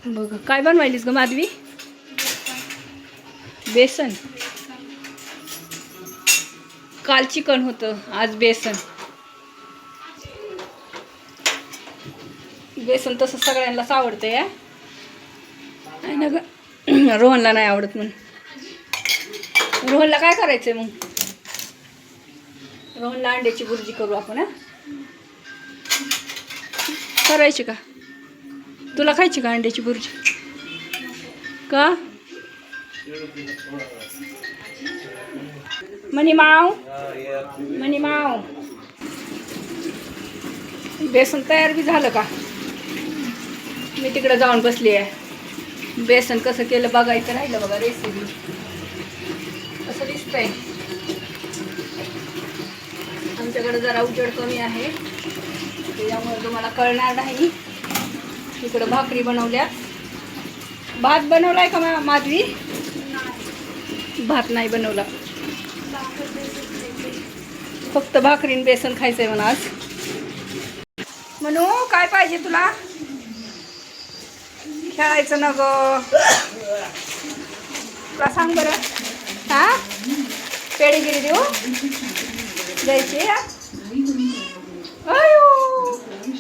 बघ काय बनवायलीस ग माधवी? बेसन. काल चिकन होतं, आज बेसन. बेसन तसं सगळ्यांनाच आवडतं या आहे ना ग. रोहनला नाही आवडत म्हणून. रोहनला काय करायचंय मग? रोहनला अंड्याची भुर्जी करू आपण. हा करायची का? तुला खायची का अंड्याची भुर्जी? का मनी माव? मनी माव, बेसन तयार बी झालं का? मी तिकडे जाऊन बसली आहे. बेसन कसं केलं बघायचं राहिलं बघा. रेसिपी कसं दिसतंय. आमच्याकडे जरा उजेड कमी आहे त्याच्यामुळे तुम्हाला कळणार नाही. इकडं भाकरी बनवल्या. भात बनवलाय का माधवी? भात नाही बनवला, फक्त भाकरीन बेसन खायचंय म्हणा आज. म्हणू काय पाहिजे तुला? खेळायचं ना ग का सांग बरं. हा पेडीगिरी देऊ द्यायची? अयो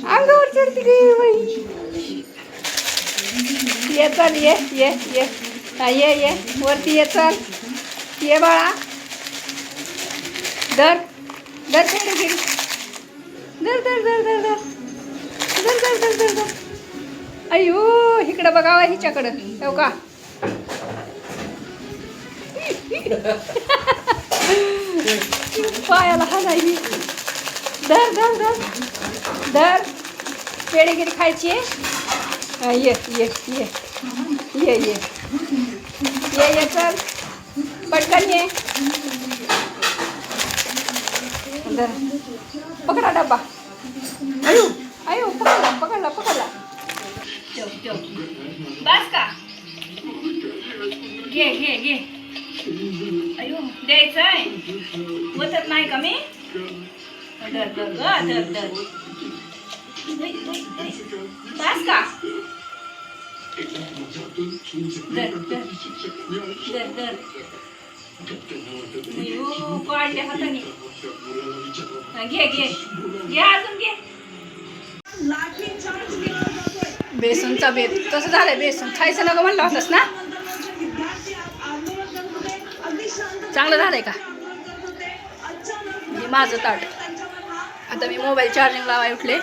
अंगावर चढती गे बाई. ये चल, ये ये ये हा, ये ये वरती ये. चल ये बाळा. धर धर पेडीगिरी. धर धर धर धर धर धर धर धर धर धर. अयो इकडं बघावा हिच्याकडं. हो का पायाला हा नाही. धर धर धर धर पेडीगिरी खायची आहे. ये ये ये ये ये ये ये चल पटकन ये. धर पकडा डब्बा. अयो अयो पकडला पकडला पकडला. बस का? घे घे घे. अयो द्यायचं आहे. वतत नाही का मी? धर धर ग धर धर. बस का? धर धर धर धर. अयो काढल्या हाताने. घे घे घे अजून घे. बेसनचा बेत कसं झालंय? बेसन खायचं नको म्हणलं होतंस ना? चांगलं झालंय का? माझं ताट. आता मी मोबाईल चार्जिंग लावाय उठले.